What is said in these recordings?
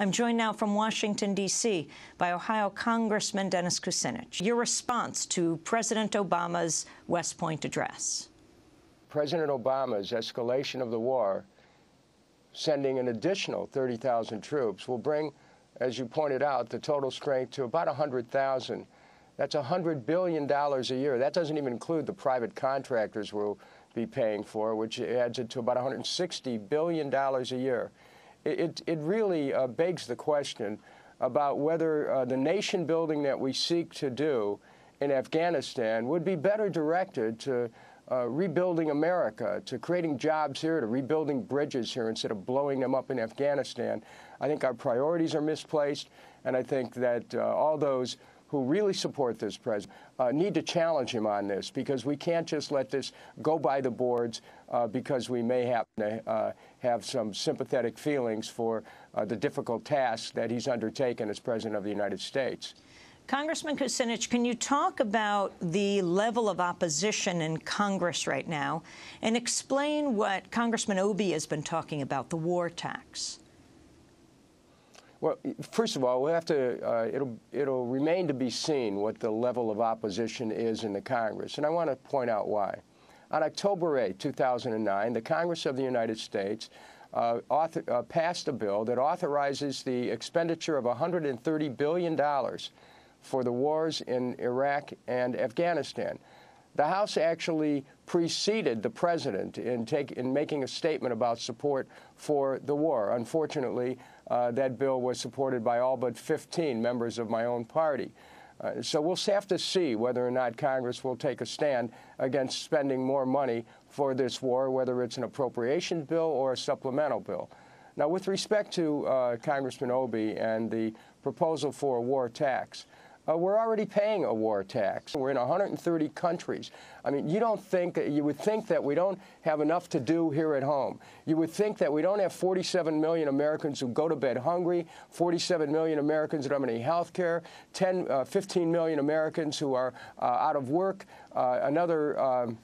I'm joined now from Washington, D.C. by Ohio Congressman Dennis Kucinich. Your response to President Obama's West Point address. President Obama's escalation of the war, sending an additional 30,000 troops, will bring, as you pointed out, the total strength to about 100,000. That's $100 billion a year. That doesn't even include the private contractors we'll be paying for, which adds it to about $160 billion a year. It really begs the question about whether the nation building that we seek to do in Afghanistan would be better directed to rebuilding America, to creating jobs here, to rebuilding bridges here instead of blowing them up in Afghanistan. I think our priorities are misplaced, and I think that all those who really support this president need to challenge him on this, because we can't just let this go by the boards because we may happen to have some sympathetic feelings for the difficult task that he's undertaken as President of the United States. Congressman Kucinich, can you talk about the level of opposition in Congress right now and explain what Congressman Obie has been talking about, the war tax? Well, first of all, we'll have to, it'll remain to be seen what the level of opposition is in the Congress, and I want to point out why. On October 8, 2009, the Congress of the United States passed a bill that authorizes the expenditure of $130 billion for the wars in Iraq and Afghanistan. The House actually preceded the president in making a statement about support for the war. Unfortunately, that bill was supported by all but 15 members of my own party. So we'll have to see whether or not Congress will take a stand against spending more money for this war, whether it's an appropriation bill or a supplemental bill. Now, with respect to Congressman Obie and the proposal for a war tax, we're already paying a war tax. We're in 130 countries. I mean, you would think that we don't have enough to do here at home. You would think that we don't have 47 million Americans who go to bed hungry, 47 million Americans who don't have any health care, 15 million Americans who are out of work, another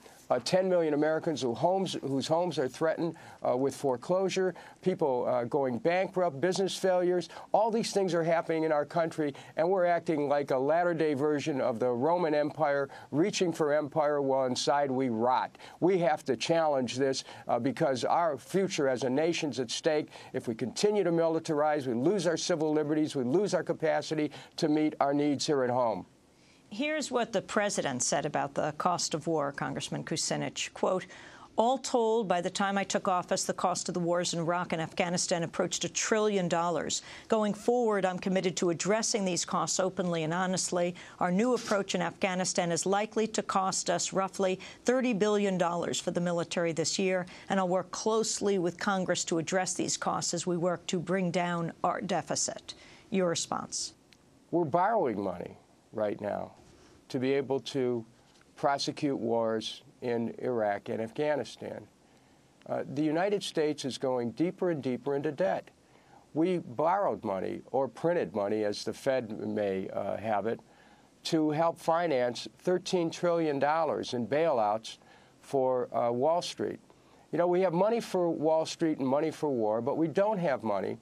10 million Americans whose homes are threatened with foreclosure, people going bankrupt, business failures. All these things are happening in our country, and we're acting like a latter-day version of the Roman Empire, reaching for empire while inside we rot. We have to challenge this because our future as a nation's at stake. If we continue to militarize, we lose our civil liberties, we lose our capacity to meet our needs here at home. Here's what the president said about the cost of war, Congressman Kucinich. Quote, all told, by the time I took office, the cost of the wars in Iraq and Afghanistan approached $1 trillion. Going forward, I'm committed to addressing these costs openly and honestly. Our new approach in Afghanistan is likely to cost us roughly $30 billion for the military this year, and I'll work closely with Congress to address these costs as we work to bring down our deficit. Your response? We're borrowing money right now to be able to prosecute wars in Iraq and Afghanistan. The United States is going deeper and deeper into debt. We borrowed money, or printed money, as the Fed may have it, to help finance $13 trillion in bailouts for Wall Street. You know, we have money for Wall Street and money for war, but we don't have money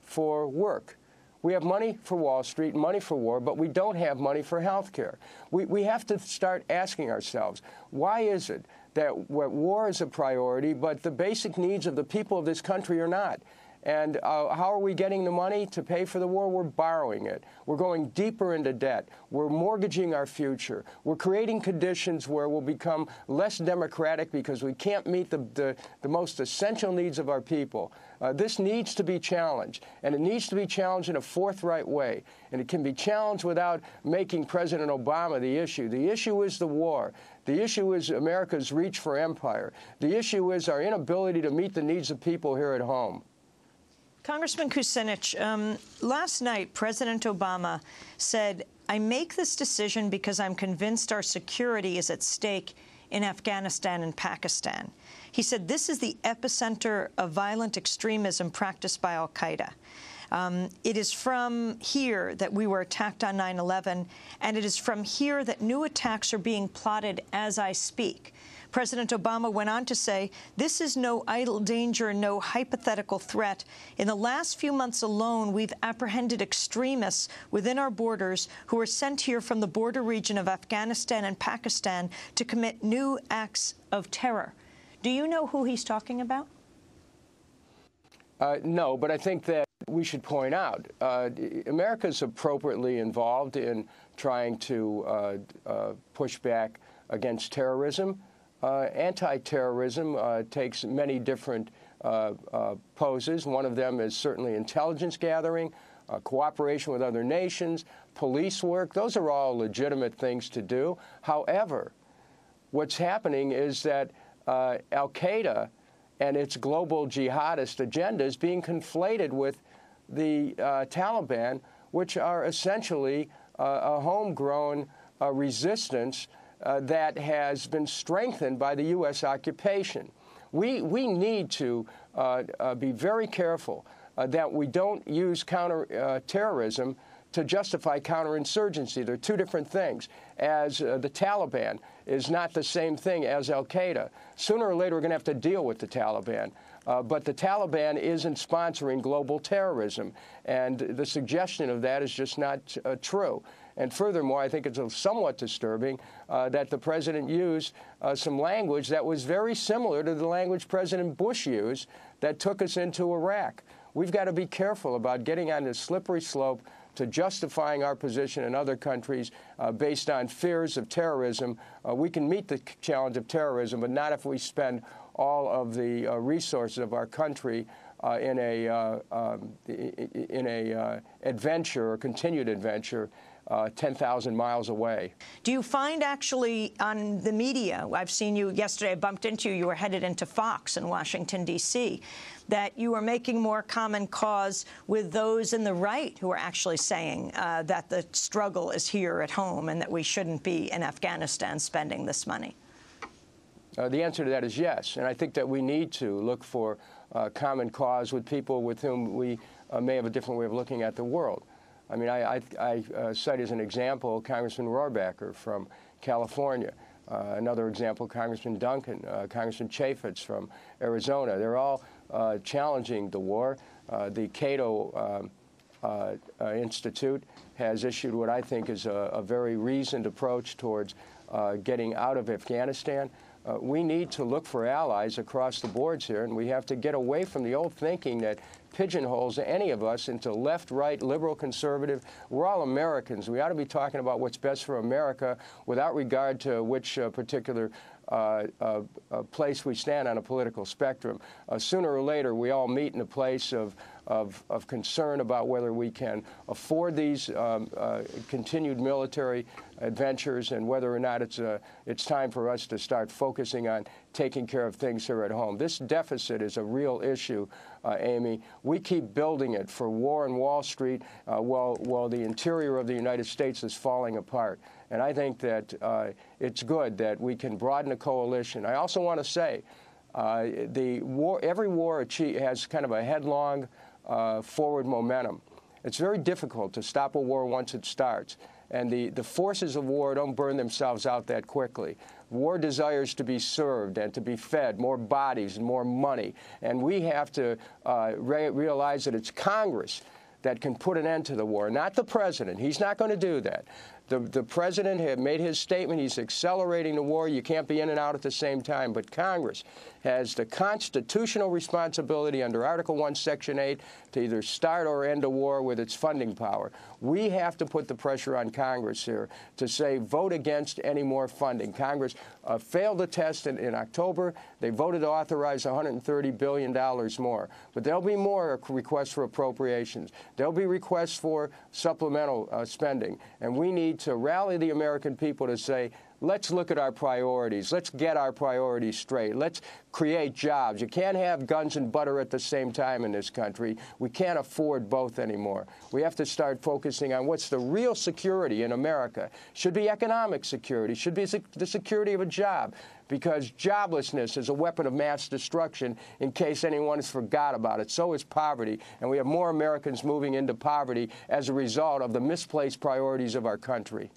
for work. We have money for Wall Street and money for war, but we don't have money for health care. We have to start asking ourselves, why is it that war is a priority, but the basic needs of the people of this country are not? And how are we getting the money to pay for the war? We're borrowing it. We're going deeper into debt. We're mortgaging our future. We're creating conditions where we'll become less democratic because we can't meet the most essential needs of our people. This needs to be challenged, and it needs to be challenged in a forthright way. And it can be challenged without making President Obama the issue. The issue is the war. The issue is America's reach for empire. The issue is our inability to meet the needs of people here at home. Congressman Kucinich, last night, President Obama said, I make this decision because I'm convinced our security is at stake in Afghanistan and Pakistan. He said this is the epicenter of violent extremism practiced by al-Qaeda. It is from here that we were attacked on 9/11, and it is from here that new attacks are being plotted as I speak. President Obama went on to say, this is no idle danger, no hypothetical threat. In the last few months alone, we've apprehended extremists within our borders who were sent here from the border region of Afghanistan and Pakistan to commit new acts of terror. Do you know who he's talking about? No, but I think that we should point out America's appropriately involved in trying to push back against terrorism. Anti-terrorism takes many different poses. One of them is certainly intelligence gathering, cooperation with other nations, police work. Those are all legitimate things to do. However, what's happening is that al-Qaeda and its global jihadist agenda is being conflated with the Taliban, which are essentially a homegrown resistance that has been strengthened by the U.S. occupation. We need to be very careful that we don't use counter-terrorism to justify counterinsurgency. They're two different things. As the Taliban is not the same thing as al-Qaeda. Sooner or later, we're going to have to deal with the Taliban. But the Taliban isn't sponsoring global terrorism. And the suggestion of that is just not true. And furthermore, I think it's somewhat disturbing that the president used some language that was very similar to the language President Bush used that took us into Iraq. We've got to be careful about getting on this slippery slope to justifying our position in other countries based on fears of terrorism. We can meet the challenge of terrorism, but not if we spend all of the resources of our country in a adventure or continued adventure 10,000 miles away. Do you find actually on the media, I've seen you yesterday, I bumped into you, you were headed into Fox in Washington, D.C., that you are making more common cause with those in the right who are actually saying that the struggle is here at home and that we shouldn't be in Afghanistan spending this money? The answer to that is yes. And I think that we need to look for common cause with people with whom we may have a different way of looking at the world. I mean, I cite as an example Congressman Rohrabacher from California. Another example, Congressman Duncan, Congressman Chaffetz from Arizona. They're all challenging the war. The Cato Institute has issued what I think is a very reasoned approach towards getting out of Afghanistan. We need to look for allies across the boards here, and we have to get away from the old thinking that pigeonholes any of us into left, right, liberal, conservative. We're all Americans. We ought to be talking about what's best for America without regard to which particular place we stand on a political spectrum. Sooner or later, we all meet in a place of concern about whether we can afford these continued military adventures and whether or not it's time for us to start focusing on taking care of things here at home. This deficit is a real issue, Amy. We keep building it for war on Wall Street while the interior of the United States is falling apart. And I think that it's good that we can broaden a coalition. I also want to say every war has kind of a headlong forward momentum. It's very difficult to stop a war once it starts. And the forces of war don't burn themselves out that quickly. War desires to be served and to be fed more bodies and more money. And we have to realize that it's Congress that can put an end to the war, not the president. He's not going to do that. The president had made his statement. He's accelerating the war. You can't be in and out at the same time. But Congress has the constitutional responsibility under Article 1, Section 8 to either start or end a war with its funding power. We have to put the pressure on Congress here to say vote against any more funding. Congress failed the test in October. They voted to authorize $130 billion more. But there'll be more requests for appropriations. There'll be requests for supplemental spending. And we need to rally the American people to say, let's look at our priorities. Let's get our priorities straight. Let's create jobs. You can't have guns and butter at the same time in this country. We can't afford both anymore. We have to start focusing on what's the real security in America. Should be economic security. Should be the security of a job, because joblessness is a weapon of mass destruction in case anyone has forgot about it. So is poverty, and we have more Americans moving into poverty as a result of the misplaced priorities of our country.